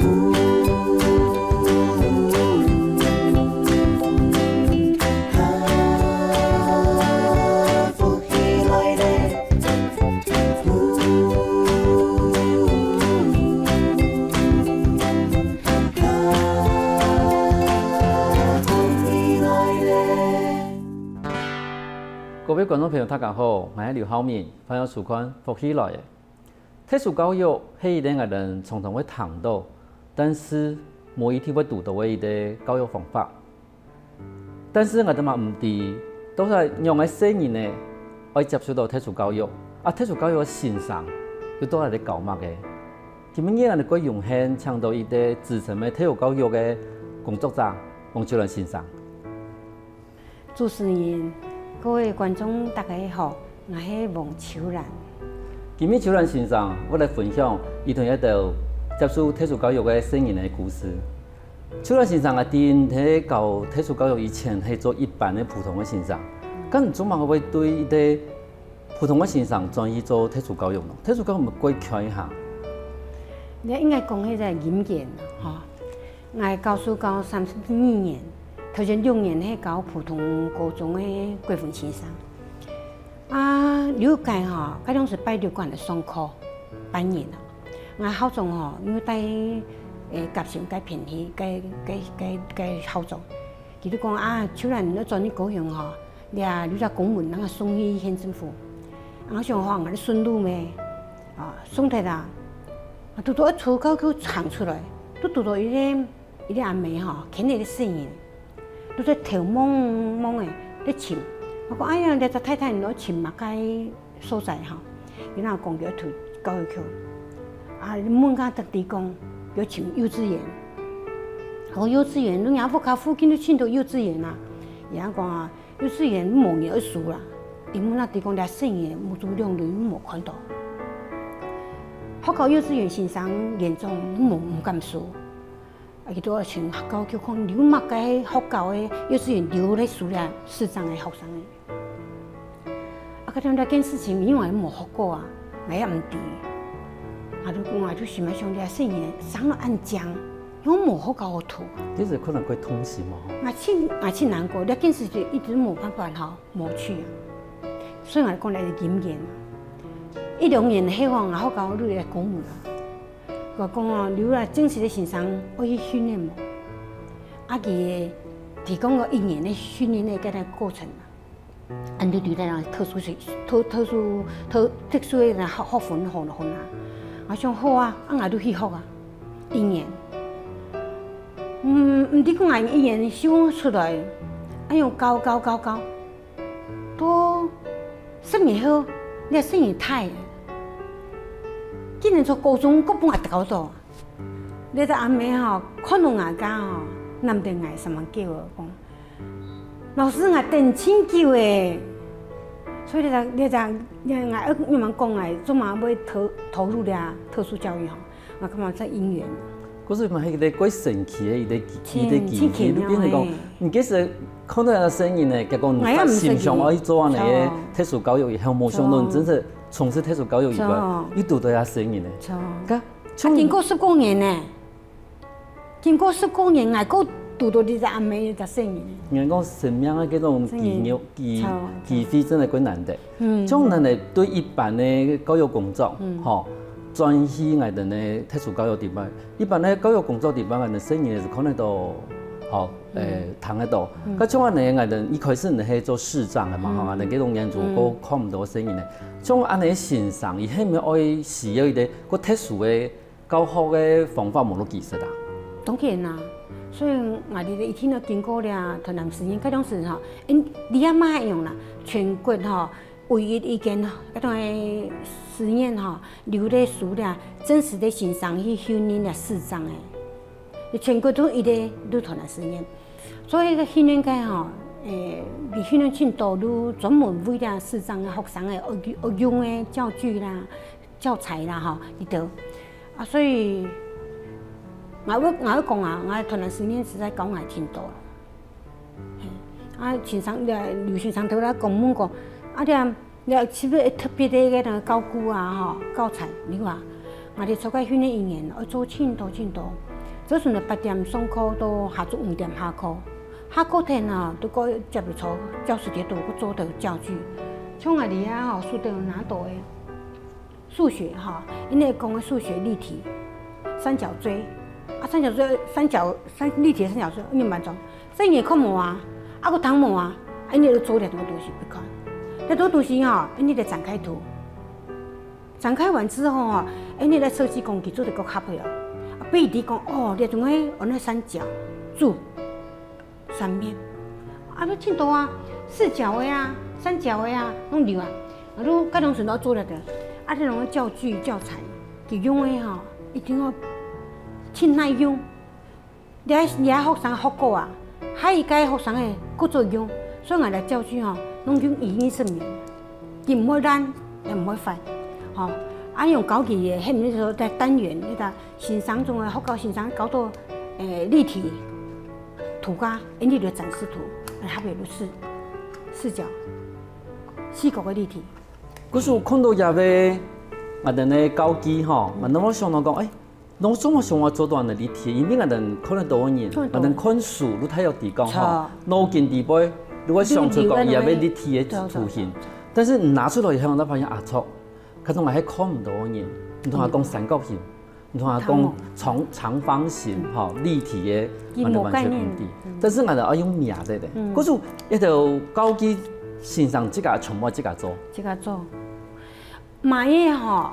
各位观众朋友，大家好，我是刘浩明，欢迎收看《福起来的》。特殊教育是一个人常常会谈到，但是无一定会读到的一个教育方法。但是我哋嘛唔知，都係讓嘅細人呢，可以接受到特殊教育。特殊教育嘅先生又都係啲教乜嘅？點樣我哋可以用輕請到一啲資深嘅特殊教育嘅工作者王秋蘭先生。主持人。各位观众，大家好，我是王秋蘭。今日秋蘭先生，我來分享伊同一道接受特殊教育嘅細人嘅故事。秋蘭先生啊，喺教特殊教育以前係做一般嘅普通嘅先生，咁做乜會對一啲普通嘅先生轉去做特殊教育咯？特殊教育咪可以講一下？你應該講起個語言嚇，我教書教32年。頭前6年係教普通高中嘅國分先生，了解嚇，嗰種是拜六關嚟上課半年啦。我校長嚇，因為帶甲性介偏去介校長，佢都講秋蘭你做你高雄嚇，你隻公文那個送去縣政府，我想話我哋順路咩？送睇啦，讀到一出口佢行出來，都讀到一個阿妹嚇，聽你嘅聲音。都在頭蒙蒙誒，咧尋。我講哎呀，你隻太太攞尋嘛該所在嚇，然後講叫佢教育佢。問家特地講要尋幼稚園。講幼稚園，你亞福卡附近都尋到幼稚園啦。然後講幼稚園冇人去數啦，因為那地講啲生嘢冇做量你冇看到。學校幼稚園先生嚴重冇敢數。佢都係全學校叫講留乜嘅學校嘅幼稚園留咧數量視障嘅學生嘅。嗰種件事情，因為冇學過我也唔知。我就想啲細嘢生得安靜，因為冇學校圖。呢就可能佢通時嘛。我真難過，呢件事就一直冇辦法冇去。所以我講嚟係經驗。1-2年希望我學校都嚟公務啦。我講留啦正式嘅先生可以訓練冇，佢提供個1年嘅訓練嘅嗰個過程啦，你留在特殊嘅學分好啦。我想好我都去學1年。唔知講我1年修出來，用教，都10年後，你10年太。今年做高中，我半日搞到，你隻阿妹看到我家男對我什麼叫我講，老師我等清叫誒，所以你問講我做乜要投入啲特殊教育我感覺真因緣。嗰時咪係啲鬼神奇嘅，一啲機器裏邊嚟講，唔幾時看到有聲音咧，結果唔欣賞可以做呢個特殊教育以後，冇想到真係。從事特殊教育以外，你讀到有聲音咧。經過10多年呢，經過10多年，我讀到啲阿妹嘅聲音。人講生命嘅嗰種機會真係幾難得。將人哋對一般嘅教育工作，轉去我哋嘅特殊教育地方，一般嘅教育工作地方，我哋聲音是可能到。聽得到。咁像我哋我哋一開始係做視障嘅嘛，我哋嗰種人做個看唔到聲音咧。像我哋先生，伊係咪愛需要一啲個特殊嘅教學嘅方法冇得技術啊？當然啦，所以我哋一天都經過啦，台南實驗嗰種時你阿媽係用啦，全國唯一一間嗰種實驗留咧數啦，真實嘅先生去訓練啦視障嘅。全國都都台南實驗，所以個訓練嘅你訓練程度都專門為了視障嘅學生嘅學用嘅教具啦、教材啦呢度所以我講我台南實驗實在講係挺多啦。先生劉先生頭啦講乜講你是不是特別嘅嗰個教具教材？你話我哋做個訓練1年，我做挺多。早晨的8点上课到下晝5點下課，下課天啊，都個接入坐教室裡度，個做到教具，像我哋啊，學到哪度嘅數學哈，因為講嘅數學立體三角錐，啊三角錐立體三角錐，你慢種，所以你看無啊，啊個湯無啊，你就做兩個東西不看，兩個東西哈，你得展開圖，展開完之後哈，你來設計工具做得個合配啊。比如講哦，你種個那三角柱、三面，啊，你聽到啊，四角的啊、三角的啊，攏有啊，啊，你甲攏順道做了的，啊，這種個教具教材，佢用的哈，一定要真耐用。你學生學過啊，下一屆學生誒佫做用，所以我哋教具吼，攏用120年，佢唔會爛，也唔會壞，吼。啊，用高級的，迄毋是說在單元，你睇欣賞中的學校欣賞搞到立體圖架，你就展示圖，下邊就是四角、四角的立體。可是我看到也個我哋嘅高機吼，我諗我想到講，儂怎麼想我做段嘅立體？因為我哋可能多年，我哋看書，你睇有地講吼，腦筋地背，如果想出講也要立體嘅圖形，但是拿出來以後，我發現啊錯。佢同埋喺看唔到嘅嘢，唔同我講三角形，唔同我講長方形，立體嘅，我哋完全唔知。但是我哋要用名嘅咧，嗰種一條高機線上即個全部即個做。即個做，買嘅吼，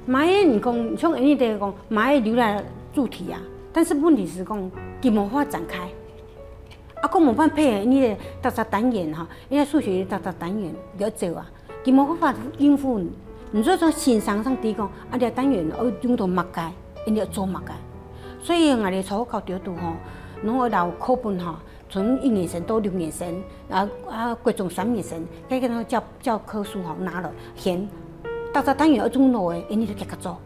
買嘅你講像人哋講買嘅留來主題啊，但是問題是講佢無法展開，啊，佢無法配合你嘅特色單元哈，因為數學特色單元要做啊，佢無法應付。你說欣賞上地講，啊，啲單元要用到物界，一定要做物界。所以我哋初考調度吼，攏會留課本吼，從1年生到6年生，國中3年生，嗰個教科書吼拿了，嫌特色單元要做落嘅，一定要繼續做。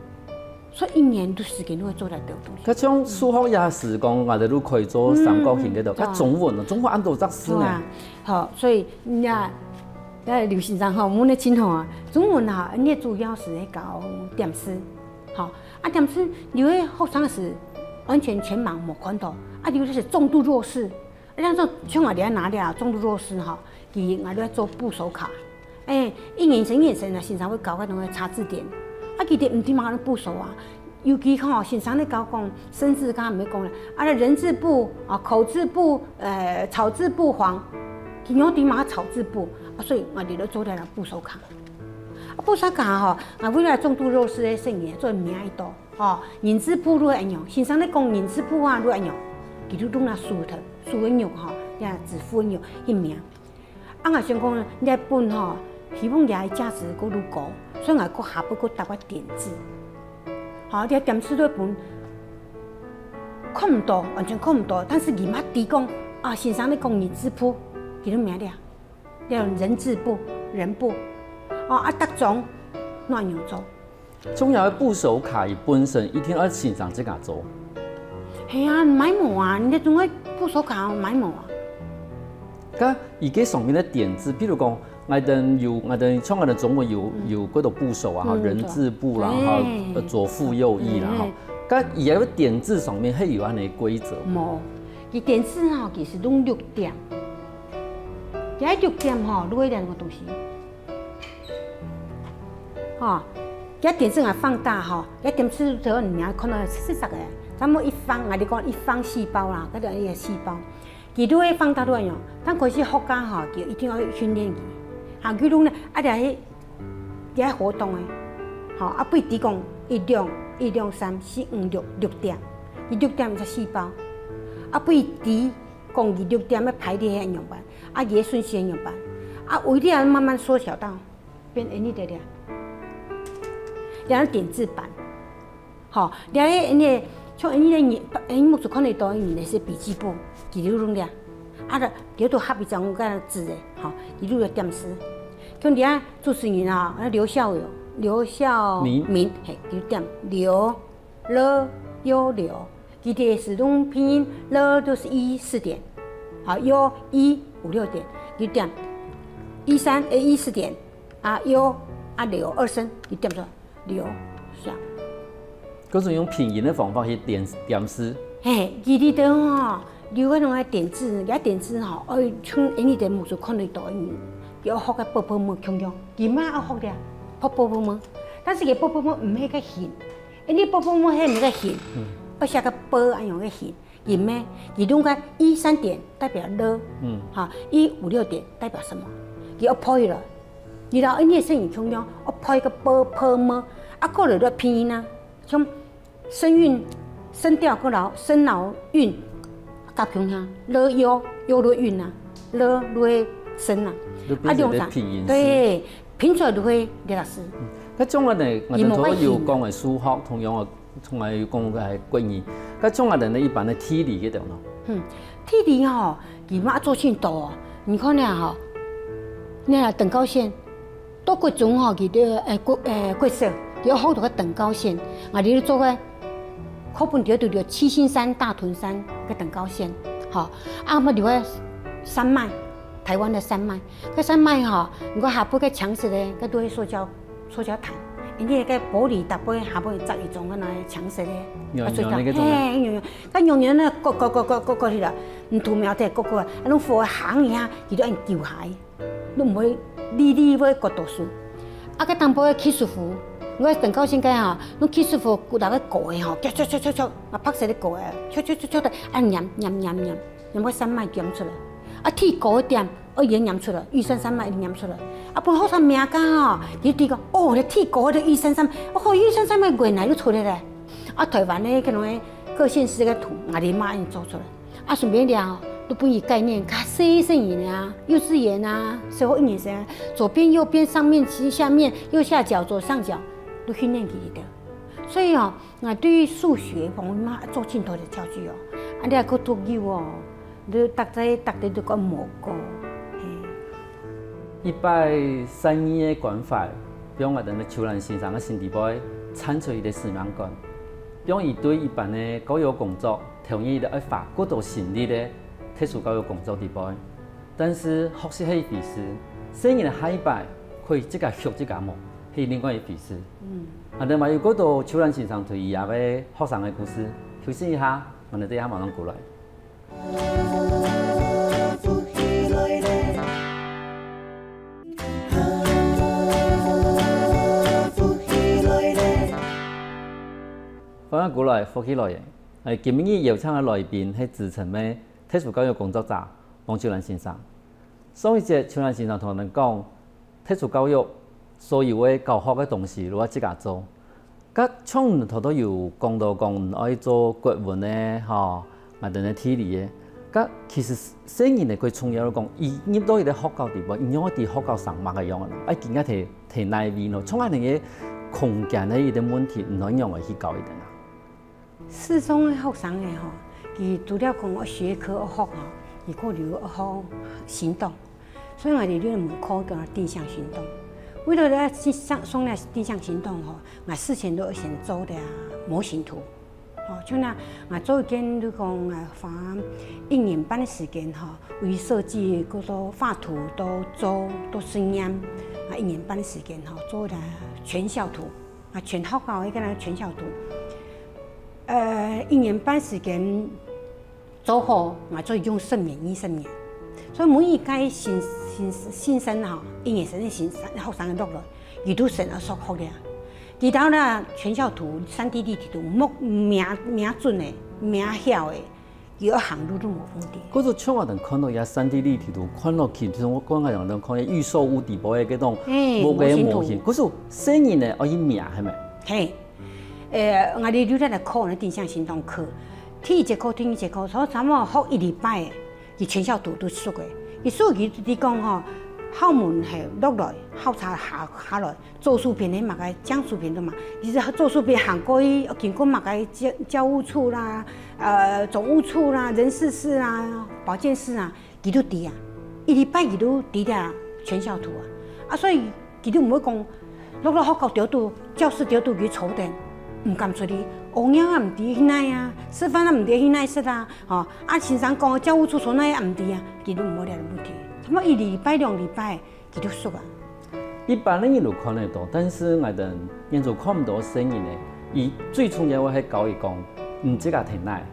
所以1年都時間都會做得到東西。佢像數學也是講，我哋都可以做三角形嗰度。啊，中文按照則式呢？好，所以你啊。劉先生吼，我們真好啊！中文啊，你主要是喺搞點詩，好啊，點詩有啲學生是完全全盲冇看到，啊，有啲是重度弱視，像像我哋拿啲重度弱視吼，佢我哋做部首卡，1年生啊，先生會搞嗰種查字典，啊，佢哋唔知嘛啲部首啊，尤其吼先生咧搞講生字，剛剛唔係講啦，啊，人字部啊，口字部，草字部黃，佢用啲嘛草字部。所以我哋都做了部首卡，部首卡吼，啊為了重度弱視嘅生意做名一道，吼人字部都一樣，先生咧講人字部啊都一樣，佢都用那書頭書嘅肉吼，也字符嘅肉一名。啊我想講呢一本吼，希望也價值嗰度高，所以我個下邊個搭個點字，吼啲點字都一本看唔到，完全看唔到，但是而媽啲講啊先生咧講人字部，佢都名啲啊。要人字部、人部，啊，特種亂樣做。仲有部首卡本身一定要欣賞這個做。係啊，買冇啊，你仲要部首卡買冇啊？咁而家上面嘅點字，譬如講，我哋像我哋中文有嗰度部首啊，人字部啦，左輔右翼啦，咁而家個點字上面係有安尼規則。冇，佢點字吼其實攏6點。有6點吼，攞一兩個東西，吼，有點字啊放大吼，有點字頭你要看到實個，咱們一方，我哋講一方細胞啦，嗰度一個細胞，佢都會放大多樣，但可是學家吼，佢一定要訓練佢，嚇佢攏咧，啊啲活動嘅，吼，啊不如講1、2、1、2、3、4、5、6點，佢6點就細胞，啊不如講2、6點要排列喺樣板。啊，也順序樣板，啊，為了慢慢縮小到變呢啲啲，然後點字版，好，然後呢，像呢目前看得到那些筆記簿，記錄中的，啊，叫做合一張個字的，好，記錄個點詩，像啲啊主持人啊，劉孝明，嘿，就點劉了有劉，佢哋是用拼音了都是4點，好，有1、5、6點，就點13、14點，啊有啊劉2聲，就點咗劉下。嗰種用拼音的方法去點詩。嘿，记里头吼，留个那个点字，遐点字吼，像印尼的木头看得到，要学个薄薄膜强强，伊妈要学的，薄薄膜，但是个薄薄膜唔系个形，印尼薄薄膜系唔个形，而且个薄安样个形，伊咩？伊用个1、3点代表了，哈，1、5、6点代表什么？伊要配了，然后印尼声音强强，我配个薄薄膜，啊，过来了拼音啊，像声韵。声调过来，声老韵加强下，了腰了韵啊，了会声啊，用啥？对，拼出来就会列老师。嗰种人呢，我哋除咗要讲嘅数学，同样啊，同埋要讲嘅係國語。嗰種人呢，一般嘅體理嗰度咯。體理吼，伊媽做先多哦。你看呢吼，你啊等高線，到國中吼，佢哋國小要學到個等高線，我哋做個。課本條就七星山、大屯山個等高線，吼，啊，麼條個山脈，台灣的山脈，個山脈吼，如果下邊個牆石咧，個都係塑膠毯，因為個玻璃搭杯下邊紮一種個那牆石咧，個塑膠，嘿，個用用咧，個去啦，唔圖描的個，啊，攏放行一下，佢都按舊鞋，都唔會理會個讀書，啊，個淡薄起舒服。我等高線嘅吼，侬起舒服，骨頭個過嘅吼，灼，啊拍死啲過嘅，灼得啊飲個山脈飲出來，啊鐵過一點，我已經飲出來，玉山山脈已經飲出來，啊本好生命㗎吼，你啲個哦，你鐵過的玉山山，哦玉山山脈原來都出來咧，啊台灣咧嗰種各縣市嘅圖，我哋媽已經做出來，啊順便了。都不以概念，看細聲啊，幼稚園啊，小學1年生，左邊、右邊、上面、下面、右下角、左上角。都訓練佢哋，所以哦，我對於數學方面做真多嘅教具哦，啊你係個讀語哦，你讀者都講無過。132嘅講法，比如我哋嘅邱蘭先生嘅新地位產出伊嘅使命感，比如伊對一般嘅教育工作，同意咧要發過度成立嘅特殊教育工作地位，但是學習係一回事，雖然係100可以即個學即個冇。係另外一回事。啊，另外有嗰度邱蘭先生對以下嘅學生嘅故事，休息一下，我哋等下馬上過來。翻過來，復起來嘅。係今日邀請嘅來賓係資深嘅特殊教育工作者王邱蘭先生。上一節邱蘭先生同我哋講特殊教育。所有嘅教學嘅東西，如果自家做，咁從頭都要講到講愛做國文咧，嚇，或者係體理嘅。咁其實雖然係佢重要嚟講，伊入到伊個學校地方，伊用啲學校上物嘅樣啦，愛更加提內面咯，從下嚟嘅空間咧，伊啲問題唔可以用嚟去教伊哋啦。四中嘅學生嘅嗬，佢除了講學科學嗬，伊個留學行動，所以我哋呢門課叫定向行動。為了咧送來定向行動吼，我事前都要先做的模型圖，哦，像那我做一件就講花1年半的時間吼，為設計嗰個畫圖都做都實驗，啊1年半的時間吼做的全校圖，啊全學校一個那全校圖，1年半時間做好，我做用10年20年，所以每一屆新生吼，1年生的新生學生嘅落來，伊都成日學學嘅。其他啦全校圖、3D 立體圖，名準嘅、名曉嘅，伊一行路都冇問題。嗰種像我哋看到也3D 立體圖，看落去，就是我講嘅人哋看嘅預售屋地步嘅嗰種模型，嗰種聲音咧可以名係咪？係，我哋留在嚟課呢定向行動課，聽一節課，所以差唔多學1禮拜嘅，伊全校圖都熟嘅。伊數據你講吼，校門係落來，考察下來，做書片咧嘛個講書片的嘛，其實做書片行過去，經過嘛個教務處啦、總務處啦、人事室啦、保健室啊，佢都啲啊，1禮拜佢都啲啲全校圖啊，所以佢都唔會講落學校調度、教室調度佢錯定，唔敢出嚟。學業啊唔啲嗱啊，師範啊唔啲嗱識啦，哦，先生講教務處所那也唔啲啊，佢都冇啲問題。差唔多1禮拜2禮拜，佢都熟啊。一般人都看得到，但是我哋現在看唔到聲音咧。伊最重要嘅係教伊講，唔即個停耐，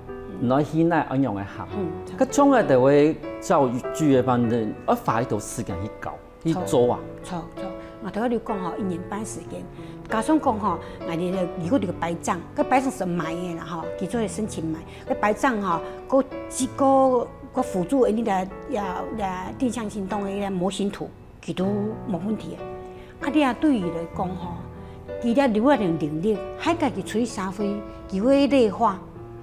来现在安样的学。佮种个就会教育的方面，要花一段时间去教去做啊。错，我头你讲吼，1年半时间。加上讲吼，如果这个白账，个白账是买的啦吼，其做的申请买，个白账吼，个辅助你来定向行动的模型图，其都冇问题的。啊，你啊对伊来讲吼，伊了留下点能力，还家己出去社会，伊会内化。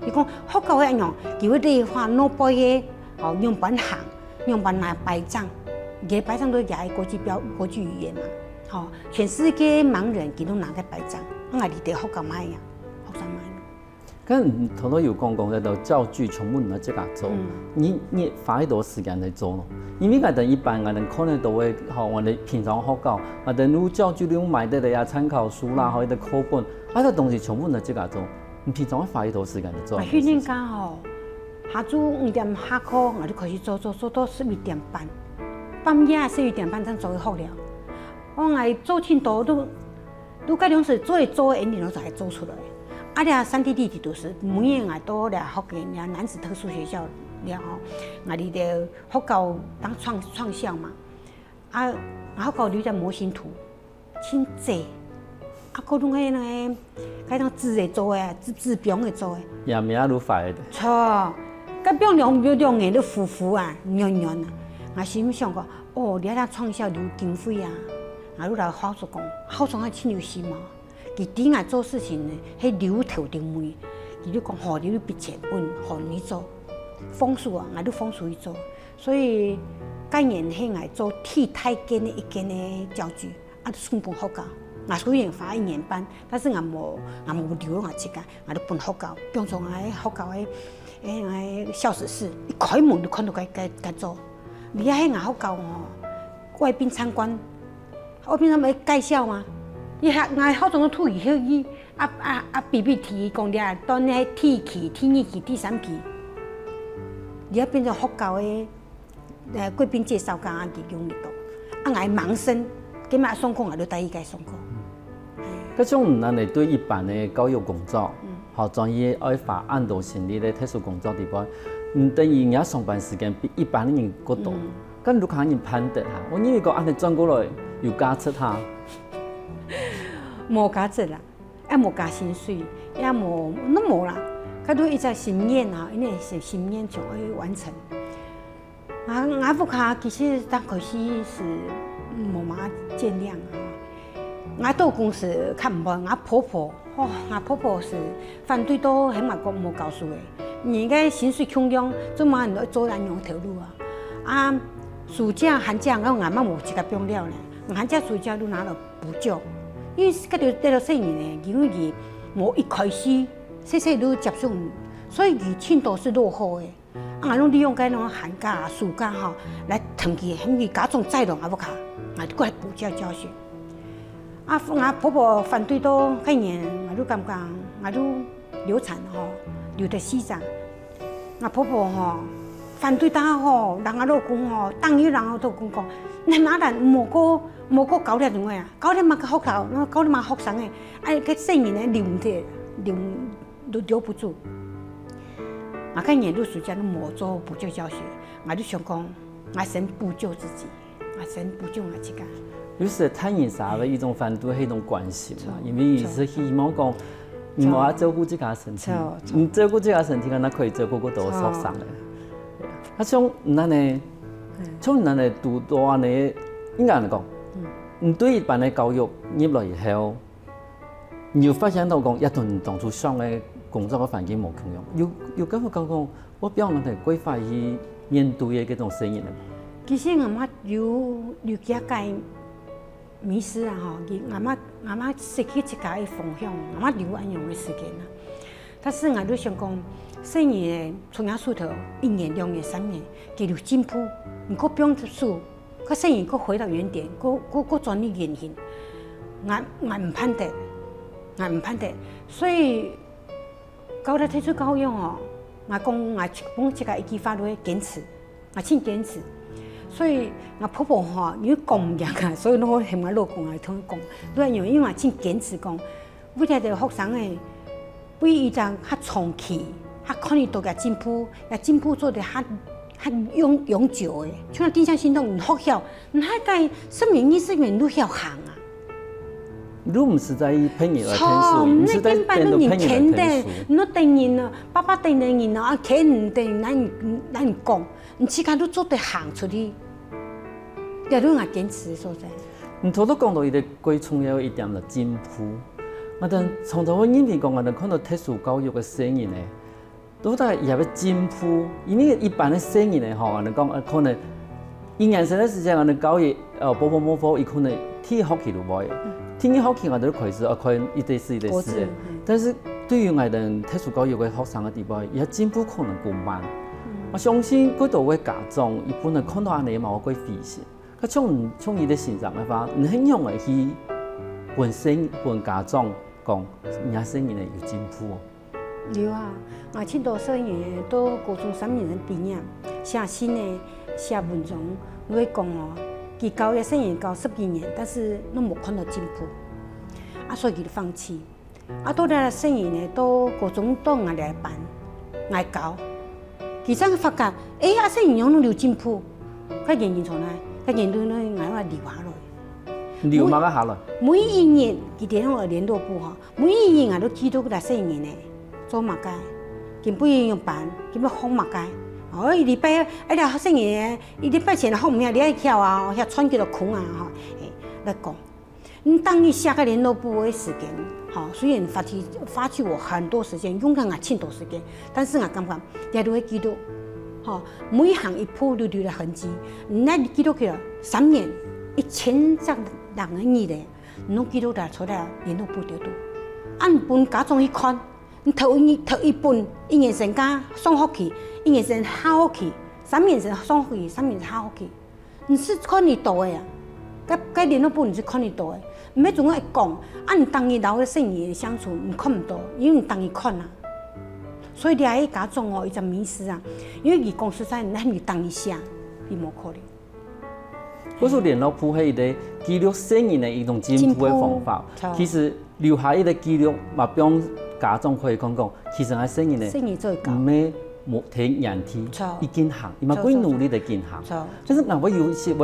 伊讲福教的样，伊会内化脑部的哦样板行，样板来白账，个白账都也系国际语言嘛。吼，全世界盲人佢都拿个白章，我哋哋福教买呀，福山买。咁头头有讲在度教具全部来自家做，你花一多时间来做咯？因为我哋一般我哋可能都会，吼，我哋平常福教，我哋如教具你买得嚟啊参考书啦，或者课本，啊个东西全部来自家做，你平常花一多时间来做。训练家吼，下晝5點下課，我就開始做到11點半，半夜11點半才做好了。我爱做挺多都嗰種是做的，一年就係做出來。啊，咧3弟弟都是每年我都嚟福建咧男子特殊學校了吼，我哋的福教當創校嘛，啊，福教留只模型圖，真濟，啊，嗰種迄種字會做的，字標會做的。也名愈快的。錯，嗰標兩眼都浮啊，圓啊，我心想講，哦，你喺創校留經費啊。我哋來好做講，好做係真有心嘛。佢點解做事情呢？係留頭定尾，佢就講好，你筆錢本，好你做風俗啊，我都風俗去做。所以今年係我做替太間的一間的教具，啊，算本福教。我雖然花1年半，但是我冇留我自家，我都本福教。比如說我喺福教嘅校史室，一開門就看到佢做。而家喺我福教哦，外賓參觀。我平常咪介紹嘛，伊我好種土語去PPT 講啲當你第期、第2期、第3期，而家變成福教嘅貴賓介紹講佢用嚟讀，我盲生，今日送課我都第一屆送課。嗰種唔係對一般嘅教育工作，學專業愛發按度性啲嘅特殊工作地方，唔等於人上班時間比一般人過多。咁如果人判斷下，我因為個按你轉過來。有加出下，冇加出啦，也冇加薪水，也冇啦。佢都一隻心願啊，因為是心願就會完成。我福卡其實當可惜是冇乜見諒啊。我到公司看唔慣，我婆婆，我婆婆是反對到起碼冇告訴嘅。而家薪水窮樣，做乜人都做人用條路啊？暑假、寒假，我阿媽冇一個用了呢。寒假、暑假都拿了補救，因為嗰條得到細年呢，因為佢冇一開始細都接觸，所以佢錢都是落後的。我攏利用嗰種寒假、暑假吼來騰佢，佢家中再弄也不卡，我就過來補教教學。我婆婆反對到嗰年，我都感覺我都流產吼，流得死狀。我婆婆吼反對到吼，人家老公吼，當然人家都講，你哪能冇個教練種個啊？教練嘛個學校，教練嘛學生誒，哎個細年咧留不住。我嗰年度暑假都冇做補救教學，我就想講，我先補救自己，我先補救我自己。有時睇人啥嘅一種反對係一種關係嘛，因為伊是希望講，唔好照顧自家身體，唔照顧自家身體，咁可以照顧個多學生嘅。啊，像咱呢，像咱呢讀到安尼，應該嚟講，唔對一般嘅教育入來以後，你就發現到講一同當初上嘅工作嘅環境冇同樣，有感覺講，我比較我哋規劃去面對嘅嗰種聲音咧。其實我媽有幾屆迷失啊！嗬，我媽失去自家嘅方向，我媽留安樣嘅時間啦。但是我都想講，細年從伢數頭1年、2年、3年，佢有進步，唔過不用輸，佢細年佢回到原點，佢轉啲原形，我唔判得，我唔判得，所以搞到退出教育哦，我講我幫自家一句話都堅持，我真堅持。所以我婆婆吼，因為講唔贏啊，所以我同我老公啊同佢講，都係因為我真堅持講，為咗啲學生誒，比以前較長期、可能都也进步做得较永久的。像那定向行动，你学晓，你还该生命意识面愈晓行啊。你唔是在骗人来骗书，唔是在变到骗人来骗书。你等人啊，爸爸等人啊，客人等人，咱讲，你自家都做得行出去，要你也坚持所在。你头都讲到伊个归创有一点的进步，我等从头我影片讲，我哋看到特殊教育嘅生人咧，都在也要进步。因为一般的生人咧，吼，我哋讲可能因人生的时间，我哋教育某科，伊可能体育学期就无嘅。天天学期我哋都开始，看一对是一对是的。但是对于我哋特殊教育嘅学生嘅地方，伊进步可能更慢。我相信嗰度嘅家长，伊本来看到安尼嘛，我会费心。佢从伊嘅成长嘅话，唔很容易去本家长讲，人家生人咧有进步。有啊，我青岛生人都高中3年毕业，写新的写文章，我会讲哦。佢教嘅生人教10几年，但是都冇看到进步，所以佢就放弃。到来生人呢，到高中到我哋班，我教，其實佢發覺，生人樣都有進步，佢研究出來，佢研究呢，我話留下來。留嘛個下來。每一年佢哋喺我聯絡部嗬，每一年我都記到佢哋生人呢，做乜嘅，佢不用班，佢要學乜嘅。一禮拜條學生嘢，一禮拜前學唔曉，你愛跳啊，遐喘幾多空啊，來講。當你下個聯絡部的時間，雖然花去我很多時間，用咗我很多時間，但是我感覺也都會記到，每一行一步都留了痕跡。那你記到佢3年1000隻人嘅嘢咧，你都記到佢出來聯絡部調度，按本家長去看。你頭一本1年生加上學期，1年生下學期，3年生上學期，3年下學期，你是看你多的呀？該聯絡部你是看你多的，唔係總係講，你當你老嘅生意相處，你看唔到，因為你當你看啊。所以你喺家中哦，伊就迷失啊，因為伊講實在，你當你寫，你冇可能。嗰種聯絡部係一個記錄生人嘅一種進步嘅方法，其實留下一個記錄，嘛俾家長可以講，其實喺生人咧，唔係冇睇人體，已經行，伊嘛幾努力地進行。但是我有時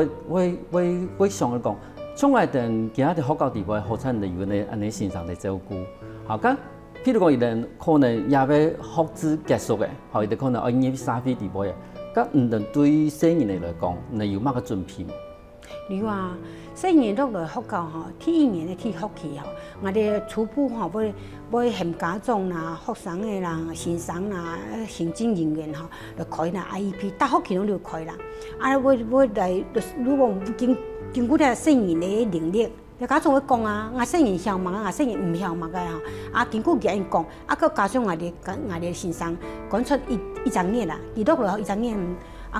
我想嚟講，從來等其他啲學校地方，學生哋有呢安尼線上嚟照顧。好，咁譬如講，伊哋可能也要學制結束嘅，好，伊哋可能要入3歲地方嘅，咁唔能對生人嚟講，你有乜個準備？你話生人落來學校吼，第1年嘅去學期吼，我哋初步吼要向家長啦、學生嘅啦、先生啦、行政人員吼，就開啦 IEP， 大學期攏就開啦。我來，如果經過啲生人嘅能力，家長會講啊，我生人曉嘛，我生人唔曉嘛個吼，經過佢講，個加上我哋先生講出一張嘢啦，佢落來一張嘢。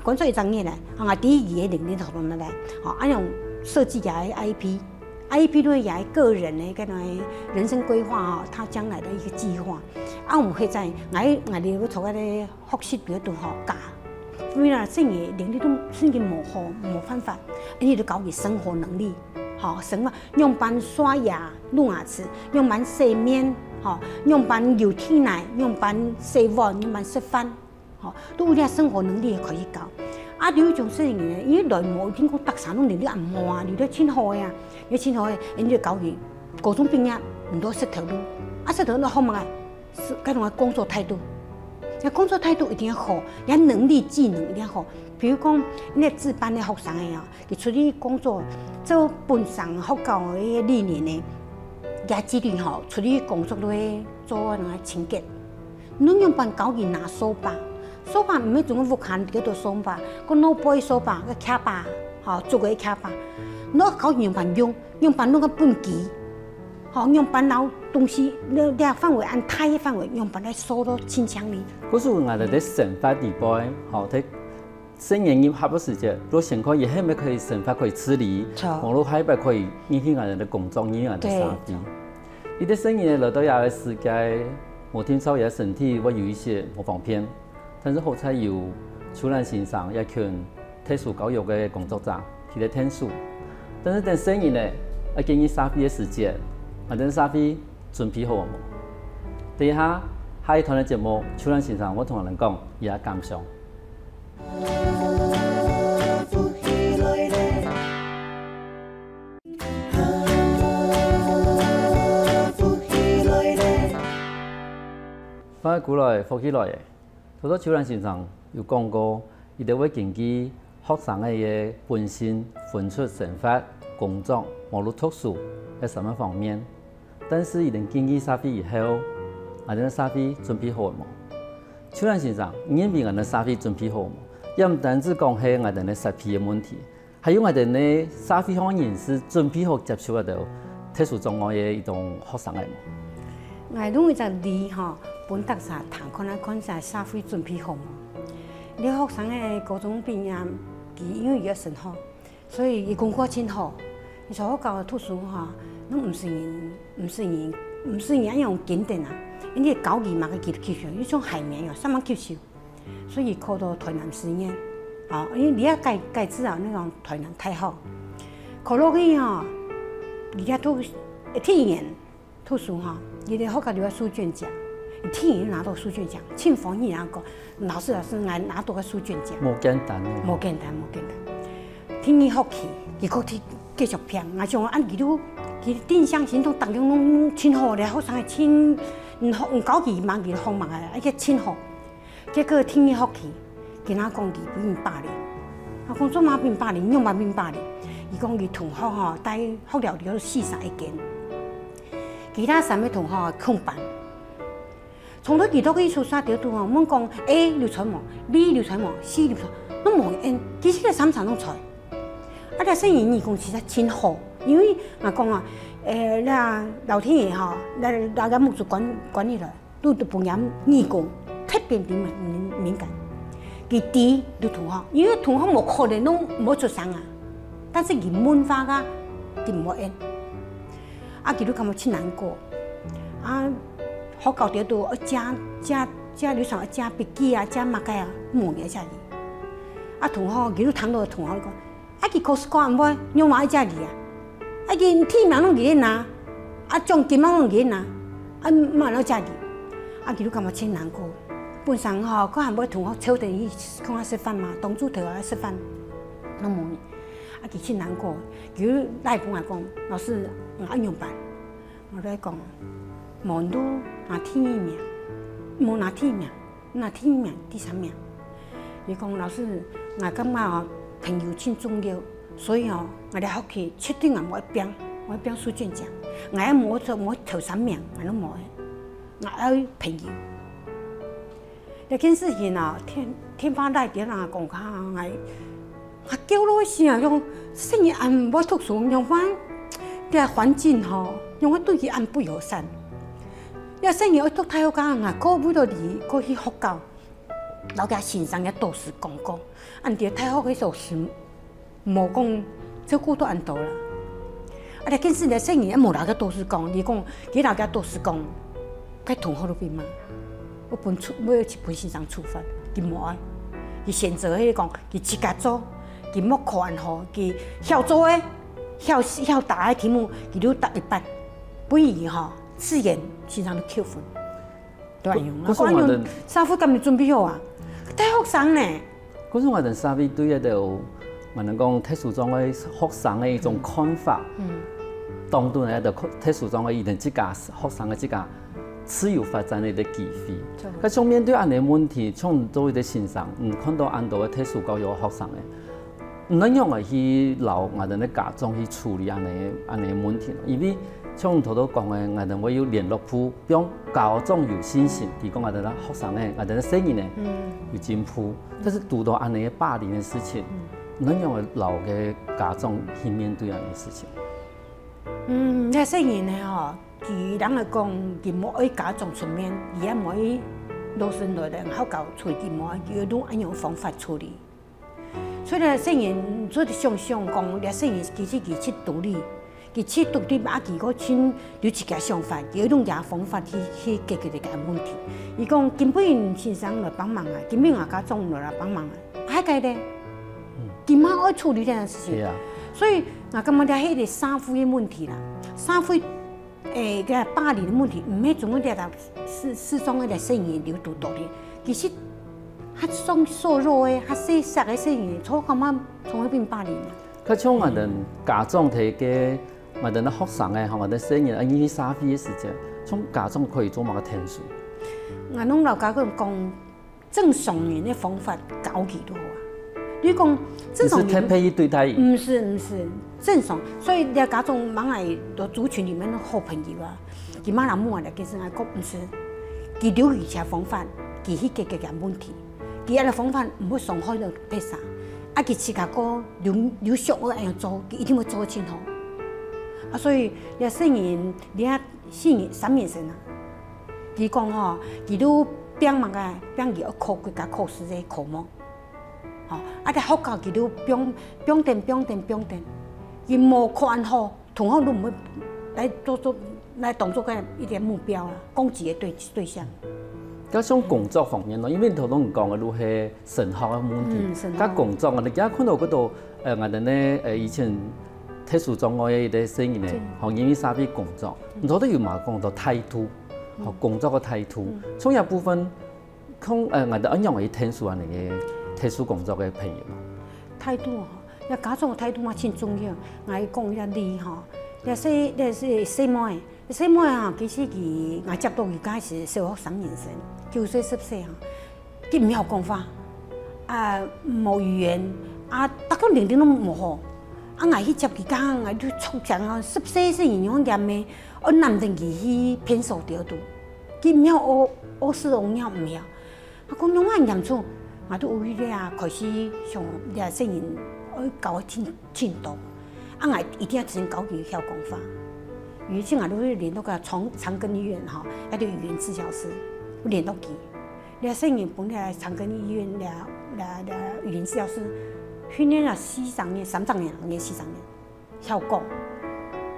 講出一張嘢嚟，我第一個能力同埋嚟，按樣設計嘅 IEP 都係也個人嘅嗰種人生規劃他將來的一個計劃。我們會在我哋要做嗰啲學習嗰度教，因為生嘅能力都算係冇辦法，你都教佢生活能力，生活用班刷牙、弄牙齒，用班洗面，用班游天奶，用班洗碗，用班食飯。都有啲生活能力可以教。有一種事情嘅，因為來冇聽講特產都能力唔好啊，你都真好呀，你真好嘅，人就教佢高中畢業唔多識頭路，識頭路好嘛嘅，嗰種工作態度，工作態度一定要好，你能力技能一定要好。譬如講，你自班嘅學生嘅佢出去工作做本上學校嘅理念嘅，也自律好，出去工作都會做嗰種清潔，你用班教佢拿掃把。掃把唔係總係屋企叫做掃把，個攞杯掃把個卡把，做個卡把，攞搞用bàn用bàn攞個本機，用bàn攞東西，你範圍按大嘅範圍，用bàn嚟掃到清強哩。嗰時我哋喺生發地方，睇生人業合作時節，如果情況也係咪可以生發可以處理，網絡海邊可以引起我哋嘅工作，引起我哋嘅生意。呢啲生意嚟到有嘅時間，我聽說也身體會有一些不方便。但是好彩有出蘭先生一群特殊教育嘅工作者，佢哋聽書。但是等生意呢，要建議3歲嘅時間，等3歲準備好冇？第一下下一团的节目，邱兰先生我同人讲伊个感想。翻古来复起来嘅，好多邱兰先生有讲过，伊哋会根据学生嘅本性分出惩罚、工作、网络特殊嘅什么方面。但是伊哋经济社会以后，我哋社会准备好冇？邱兰先生，因为我哋社会准备好冇？也唔单止讲係我哋嘅实体嘅问题，还有我哋嘅社会上人士准备好接受嗰度特殊障碍嘅一种学生嘅冇？我拢会在理吼，本特啥谈看下社会准备好冇？你学生嘅高中毕业，伊因为伊要升学，所以伊功课真好。伊说我教读书吼，拢唔是人用经典啊，因为高二嘛佢吸收，迄种海绵哦，上网吸收，所以考到台南师院，哦，因为你要改制啊，那种台南太好，考落去吼，而家都体验读书哈，伊哋学校就要书卷奖，伊体验拿到书卷奖，庆丰伊那个老师挨拿到个书卷奖，冇简单嘅，冇简单。天意福气，伊个继续拼，我像按佢定向行动，大家拢真好咧，学生系真高二嘛，佢放慢啊，且真好。结果天意福气，今仔讲伊变霸凌，我讲做嘛变霸凌，用嘛变霸凌。伊讲伊同学吼，带学了了41件，其他3个同学空班。从头记到去出啥条度吼，我们讲 A 流传毛，B 流传毛，C 流传，拢无因，其实个3场拢出。啊，咧生意义工其实真好，因为我讲啊，那老天爷吼，那个木主管理了，都培养义工，特别敏感。佢D对同学，因为同学无可能拢无出声啊，但是佢文化噶，佢无因，啊，佢都感觉真难过，啊，學校條度加你上加筆記啊，加物件啊，冇嘢食嘅。啊，同學佢都談到同學講，啊，佢考試過唔會，用話一隻字啊，啊，佢天命攏佢拿，啊，獎金攏佢拿，啊，冇攞隻字，啊，佢都感覺真難過。本身吼，佢還冇同學抽定去講下食飯嘛，當主頭啊食飯，攏冇呢，啊，佢真難過。佢來本來講，老師我安樣辦？我都係講。無都拿天一名，無拿天名，拿天名第3名。伊講老師，我感覺哦朋友真重要，所以哦我哋學期確定我要變書卷獎，我要冇頭3名，我都冇嘅，我要朋友。呢件事情啊，天花來點啊講下，我叫落去啊，用生意按冇讀書，用翻啲環境吼，用我對佢按不友善。要生意要讀太好講啊，過尾到你過去學校，老家先生也都是講，按啲太好嘅時候是冇講，照顧都按到啦。啊，呢件事咧生意一冇老家都是講，你講佢老家都是講，佢同學都變嘛，我要去陪先生出發，佢冇愛，佢選擇迄講，佢自家做，佢冇看好，佢曉做誒，曉答嘅題目，佢都答1般，不如吼。自然先生都扣分，對用啊！我用社會今日準備好啊，大學生呢？嗰時我哋社會對一度，我哋講特殊狀嘅學生嘅一種看法，當中喺度特殊狀嘅一定之間學生嘅之間自由發展嘅一個機會。佢像面對安尼問題，像作為啲先生，看到安度嘅特殊教育學生嘅，唔能用嚟去留我哋嘅家長去處理安尼問題，因為。像頭頭講嘅，我哋會有聯絡簿，讓家長有信心，提供我哋嘅學生嘅，我哋嘅生意呢有進步。但是遇到安尼霸凌嘅事情，能讓老嘅家長去面對安尼事情。呢生意呢吼，佢人嚟講，佢冇喺家長出面，而家冇喺老師來咧學校處理，冇佢用一樣方法處理。所以呢生意做啲想講，呢生意其實佢獨立。佢去獨立啊！佢個親有自家想法，佢用啲方法去解決呢個問題。伊講根本先生來幫忙啊，根本家長來幫忙啊，係計咧。點樣愛處理呢件事情？所以我感覺咧係啲社會嘅問題啦，社會个霸凌的问题，唔係總嗰啲失蹤嗰啲細兒流毒毒嘅，其實較瘦弱嘅、較細小嘅細兒，從咁樣從嗰邊霸凌啊。佢像我哋家長睇嘅，我哋啲學生嘅，同我哋細人，因為沙飛嘅時間，從家長可以做乜個天數？我攏老家佢講正常人嘅方法教佢都好啊。你講正常人，是特別對待伊？唔是正常，所以你家長蠻愛到族群裡面的好朋友啊，佢馬來木啊，其實我講唔是，佢了解下方法，佢去解決個問題，佢個方法唔會傷害到別人，啊佢自家個留學我樣做，佢一定會做得清楚。啊，所以你細人，你啊3年生啊，佢講吼，佢都拼嘛個，拼佢要考國家考試個科目。吼，啊！啲學校佢都標定，佢無看好，同學都唔會來當作個一個目標啊，攻擊嘅對象。加上工作方面咯，因為頭先講嘅都係升學嘅問題，加工作我哋而家看到嗰度我哋咧以前特殊障礙嘅啲生意咧，學因為沙飛工作，唔錯都要嘛講到態度，學工作嘅態度，從一部分講我哋按樣為天數人嚟嘅。特殊工作嘅朋友，態度吼，你家長嘅態度嘛真重要。我講一例吼，你細妹吼，其實佢我接到佢家是小學3年生，9歲10歲吼，佢唔曉講話，冇語言，大家認定都冇好。我去接佢家，我都從小10歲是人樣嚴嘅，我男定佢去偏手掉度，佢唔曉學識唔曉。我講樣嚴重。我都有迄個啊，開始上啲細人，我教我聽到，我一定要先教佢曉講法。有一次我都去聯絡個長庚醫院吼，一個語言治療師，我聯絡佢。啲細人本來長庚醫院語言治療師訓練咗3年，曉講，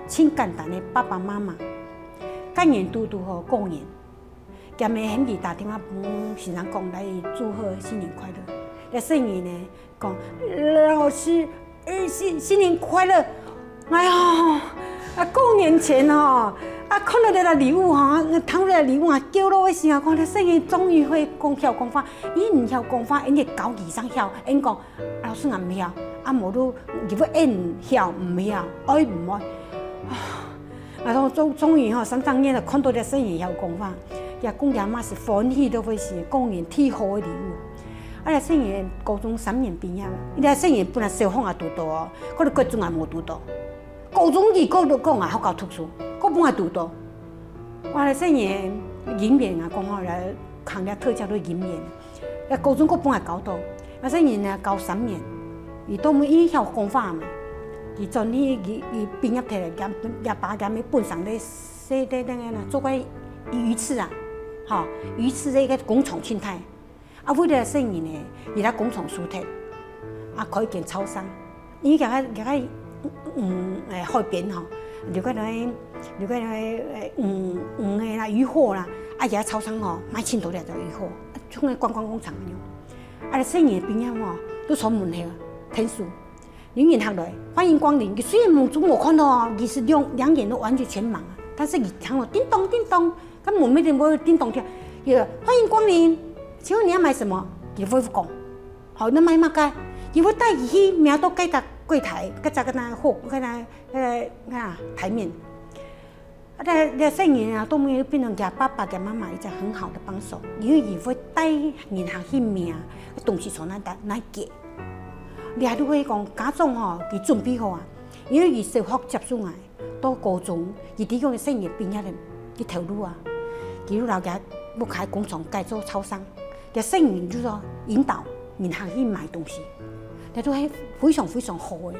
真簡單的爸爸媽媽，今年嘟好過年。今日很易打電話幫先生講來祝賀新年快樂。那細人呢講老師，新年快樂！哎呀，過年前吼，看到你個禮物吼，睇到你個禮物叫到我心啊，講你細人終於會講講法，伊唔曉講法，因為教義上曉，因講老師我唔曉，無都如果因曉唔曉，愛唔愛？終於吼，3年就看到你細人曉講法。也講阿媽是歡喜到會是過年最好嘅禮物。啊！細人高中3年畢業，伊個細人本來小學也讀到哦，可是高中也冇讀到。高中佢嗰度講啊，學校讀書，嗰本也讀到。我哋細人語言啊，講好來行啲特教都語言。啊，高中嗰本也教到，啊細人呢教3年，伊都冇伊曉講法嘛。伊盡伊畢業睇嚟，也把佢咪本上咧寫啲做個魚翅啊。吼，魚翅這個工廠生態，為了細人呢，伊拉工廠輸貼，可以見超商，伊個海邊吼，如果魚貨啦，而家超商吼買千多條魚貨，像個觀光工廠咁樣，細人邊樣吼都坐門口聽書，兩眼合來歡迎光臨，雖然門主冇看到哦，其實兩眼都完全盲啊，但是佢聽到叮咚叮咚。咁門面點會叮咚跳？歡迎光臨，請問你要買什麼？佢會講，好，你買乜嘅？佢會帶佢去瞄到嗰個櫃台，嗰個台面。你細人啊，都沒有變成佢爸爸嘅媽媽一個很好的幫手，因為佢會帶人下去瞄東西從哪夾。你還都會講家長吼，佢準備好啊，因為佢小學接觸嚟到高中，佢啲咁嘅細人變咗佢條路啊。佢老家要開工廠改做超商，嘅細人就說引導人行去買東西，但都係非常非常好嘅。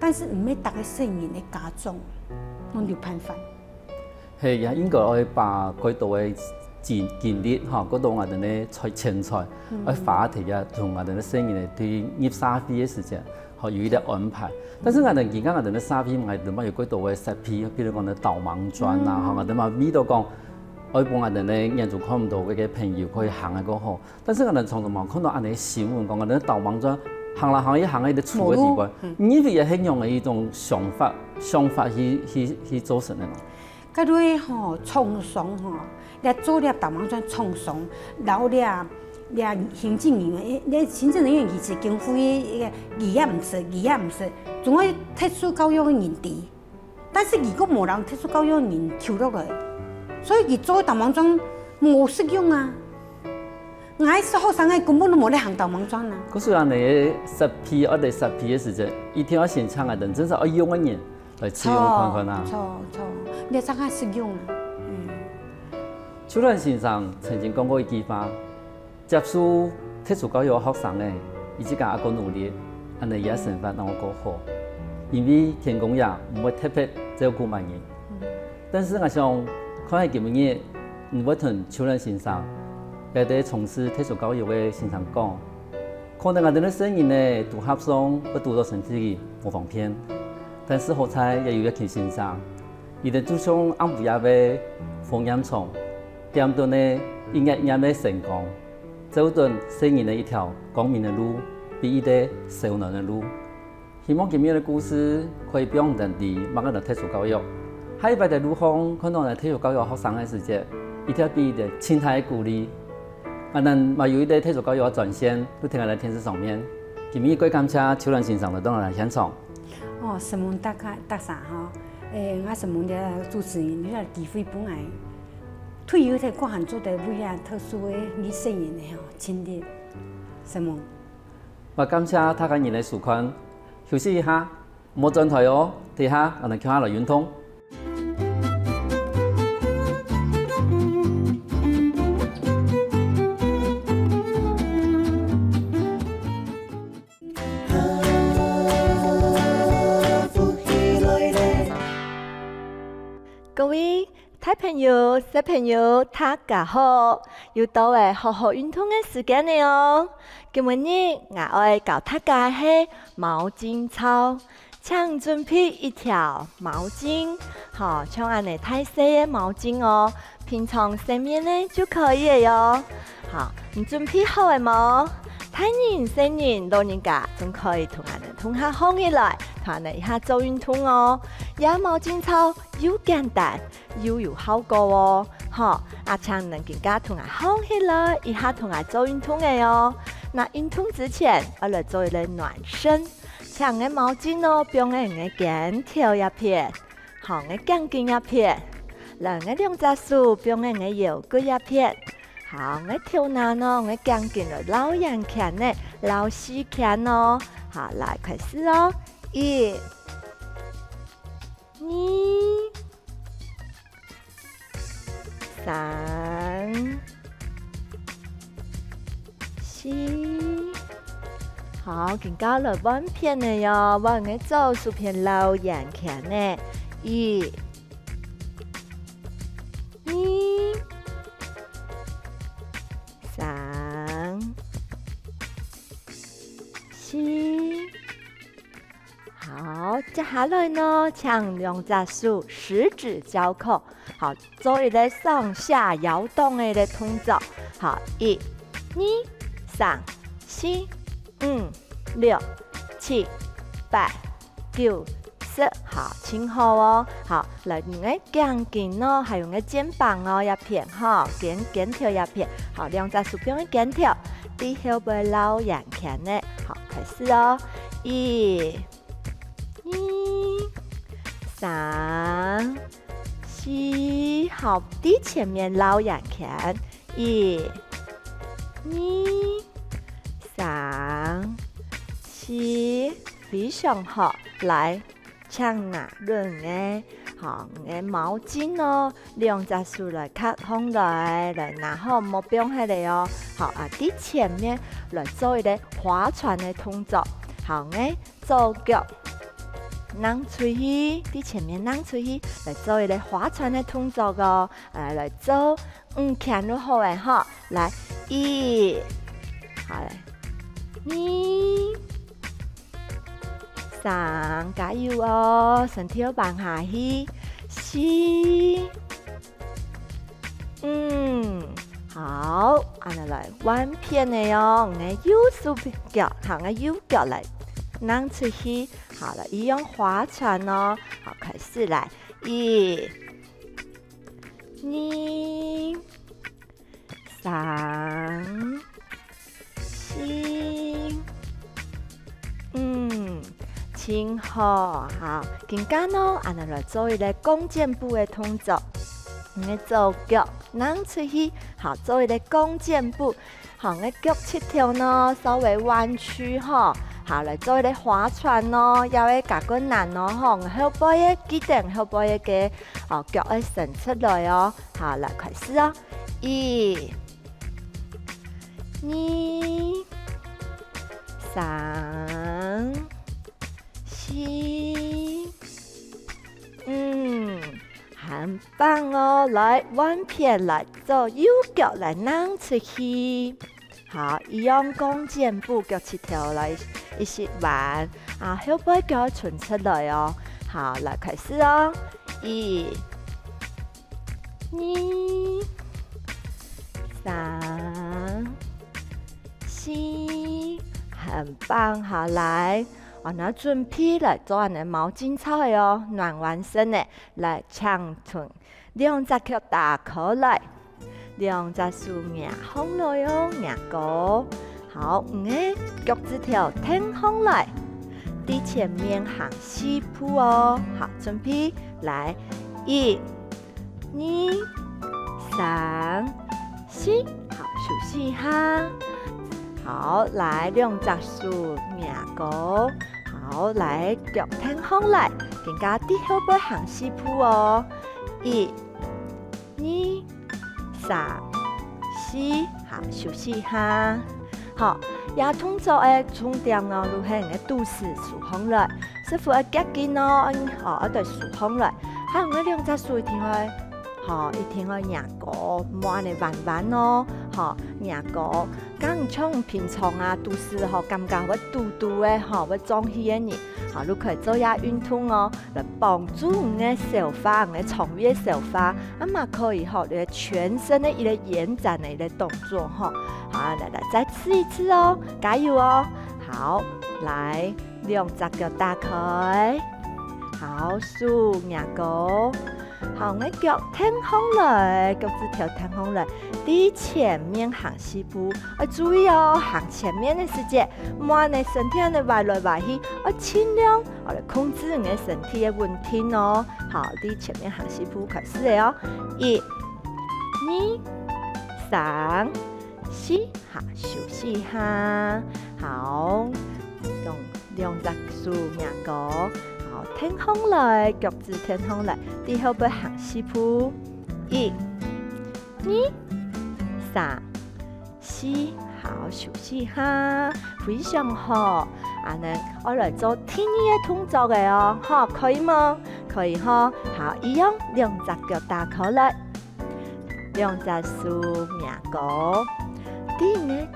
但是唔係大個細人嘅家長攏有辦法。係也應該愛把嗰度嘅建立嚇，嗰度我哋咧錢財去花啲啊，同我哋嘅細人對入沙飛嘅時間，有一啲安排。但是我哋而家我哋嘅沙飛，我哋咪有嗰度嘅設備，比如講咧導盲磚啊，我哋咪咪到講。我幫我哋咧人就看唔到嗰個朋友可以行嘅嗰好，但是我哋從來冇看到安尼新聞講我哋導盲磚行來行去行喺啲厝嘅地方，你哋也係用嘅一種想法去做成嘅咯。甲落吼沧桑吼，咧做咧导盲犬沧桑，然后咧行政人员，咧行政人员其实经费伊也毋少，总爱特殊教育的人伫，但是如果无人特殊教育的人抽落来，所以伊做导盲犬无适用啊。我小学生根本都无咧行导盲犬啊。可是人哋10批或者10批的时阵，一定要现场的人，真是要用的人来使用看看啊。错，你怎个适用啊？邱兰先生曾经讲过一句话：接受特殊教育的学生呢，伊只讲阿个努力，安尼伊个生活让我过好，因为天公爷唔会特别照顾万人。但是我想看下今日，唔会同邱兰先生。在伫从事特殊教育的先生讲，可能我哋的声音呢，读合上或读到身体无方便，但是好彩也有一群先生，伊哋就像安不亚的风烟虫，点到呢应该的成功，走顿声音的一条光明的路，比伊哋受难的路。希望今日的故事可以帮人哋某个人特殊教育，下一摆的路方看到呢特殊教育学生的时节，一条比的亲态鼓励。我们嘛有一个特殊教育的专线，都停在电视上面。今日过感谢邱兰先生来到来现场。神门搭啥吼？我神门的主持人，你个机会本来退休在国汉做的为啊特殊的你声音的吼，亲历神门。我感谢他个人的收看，休息一下，莫转台哦，等下我们看下来运通。各位大朋友、小朋友，大家好！又到了好好运动的时间了哦。今日我要教大家是毛巾操，请准备一条毛巾，好，像安尼太细的毛巾哦，平常洗面呢就可以了哟。好，你准备好了吗？大人、小人、老人家都可以同安尼同下放起来，同安尼一下做运动哦。压毛巾操又简单又有效果哦，好，请能更加同下放起来，一下同下做运动的哦。那运动之前，我来做一个暖身，请个毛巾哦，用个肩条一片，好个颈肩一片，两个两只手用个腰骨一片。好，我跳拿呢，我将近了老人拳呢，老四拳哦。好，来开始哦，1、2、3、4。好，更加了半片的哟，我我做数片老人拳呢，1、2、3、4。好，接下来呢，请两只手十指交扣，好，做一个上下摇动的动作。好，1、2、3、4、5、6、7、8、9、10。好，请好哦。好，来用个颈肩哦，还有个肩膀哦，一片哈，肩条一片。好，两只手用个肩条，底后背老人拳呢。好，开始哦，1、2、3、4。好，底前面老人拳，1、2、3、4。非常好，来。请拿润的，好个毛巾哦，两只手来卡通来拿好，莫用迄个哦。好啊，伫前面来做一个划船的动作，好个左脚扔出去，伫前面扔出去，来做一个划船的动作哦。来做看就好诶哈，来1，好嘞，2。3，加油哦！身体要放下去。4，好，安尼来弯片的哟，我右手脚，好，我右脚来扔出去，好了，一样划船哦。好，开始来，1、2、3、4，真好，好，更加呢，安尼来做一个弓箭步的动作，你做脚扔出去，好，做一个弓箭步，好，你脚七条呢，稍微弯曲哈。好，来做一个划船咯，要会加个难咯，吼，后背的记得后背嘅脚要伸出来哦。好，来开始哦，1、2、3、4，很棒哦！来弯片来做右脚来扔出去。好，一样弓箭步，脚七条来一起玩啊！后背脚伸出来哦。好，来开始哦，1、2、3、4，很棒！好，来，我拿准备来做俺的毛巾操的哦，暖完身的，来长臀，2只脚打开来。2只手压放来哦，压高。好，5个脚趾头挺上来，在前面行4步哦。好，准备来，1、2、3、4。好，休息一下。好，来2只手压高。好，来脚挺上来，更加在后背行4步哦。1、2、3、4，好，休息一下。好，也动作的重点哦，如係你肚臍舒放來，師傅嘅腳筋哦，一對舒放來，還有你2隻手一定去，一定去壓過，摸你彎彎哦，壓過。剛像平常啊，肚臍感覺會嘟嘟的，會脹起嘅人，你可以做下運動哦，來幫助你嘅消化，你嘅腸胃嘅消化，嘛可以你全身的一個延展的一個動作好，來再試一次哦，加油哦！好，來2隻腳打開，好，手壓高。好，我腳挺上來，腳趾頭挺上來，在前面行4步。注意哦，行前面的時節，摸你身體的歪來歪去，盡量來控制你身體的穩定哦。好，在前面行4步，開始了哦。1、2、3、4，好，休息一下。好，用2隻手壓高。好，挺上來，腳趾挺上來，在後背行4步。1、2、3、4，好，休息一下，非常好。我來做天衣的動作嘅哦，可以嗎？可以好，一樣2隻腳打開來，2隻手壓高，啲嘅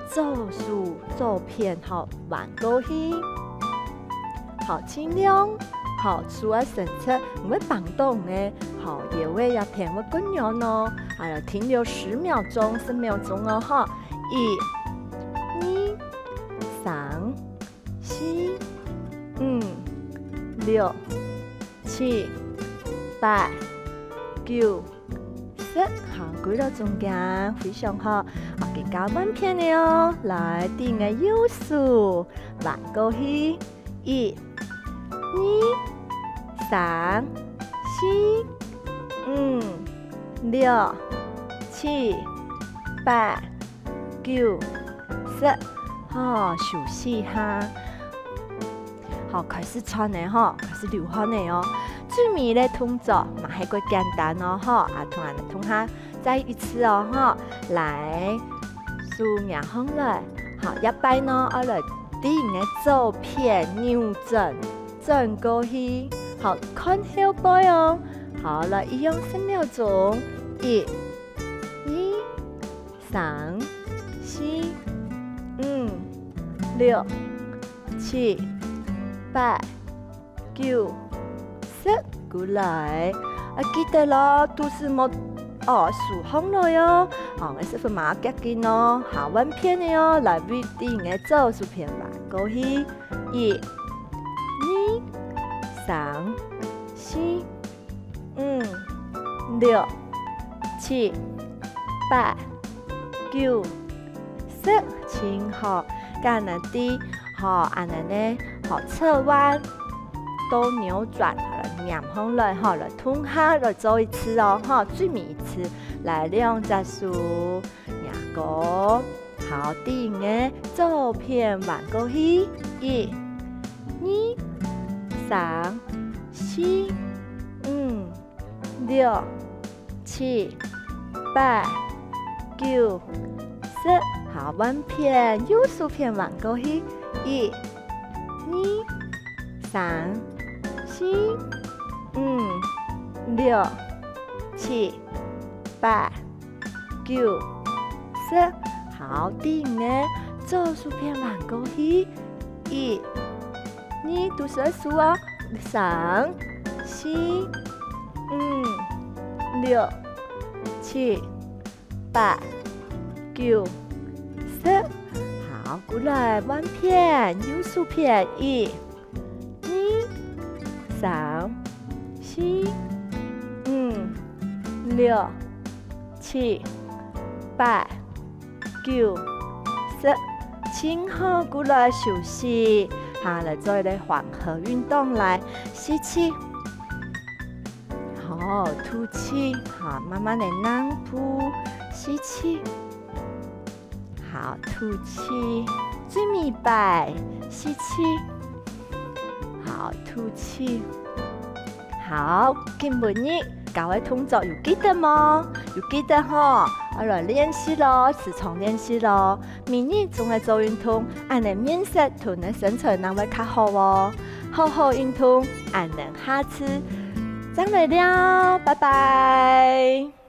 左片彎過去，好，盡量。好，手啊伸出，唔會綁動嘅，好，也會要偏會滾樣哦，停留10秒鐘，10秒鐘哦，哈，1、2、3、4、5、6、7、8、9、10，好，舉到中間，非常好，更加慢片的哦，來，定個右手彎過去，1、2、3、4、5、6、7、8、9、10，好，休息一下。好，開始穿的開始流汗的哦。最尾的動作嘛係個簡單哦，同下再一次哦，來，手壓上來，好，一擺呢，我來定嘅左片扭正過去。好，看後背哦。好了，一樣10秒鐘。1、2、3、4、5、6、7、8、9、10，過來。記得咯，肚臍冇豎上來哦。好，我師傅馬腳筋哦，下彎片的哦，來為定嘅左手片彎過去。1、2、3、4、5、6、7、8、9、10，真好。干了的，好，安尼呢，好侧弯，都扭转，好了，两方来，好了，吞下来做一次哦，哈，最尾一次，来2只手，两个，好，顶嘅，左片弯过去，1、2、3、4、5、6、7、8、9、10。好，弯片，右手片弯过去，1、2、3、4、5、6、7、8、9、10。好，顶嘅，左手片弯过去，1、2，读舌数哦，3、4、5、6、7、8、9、10。好，过来弯片，右手片，1、2、3、4、5、6、7、8、9、10。轻好，过来休息。好，来做一个缓和运动，来吸气，好，吐气，好，慢慢的南扑，吸气。好，吐气，最尾摆，吸气，好，吐气，好，今日各位同学有记得吗？有记得吼，我来练习咯，时常练习咯。明日仲系做运动，安尼面色同你身材能会较好哦。好好运动，安能下次再来了，拜拜。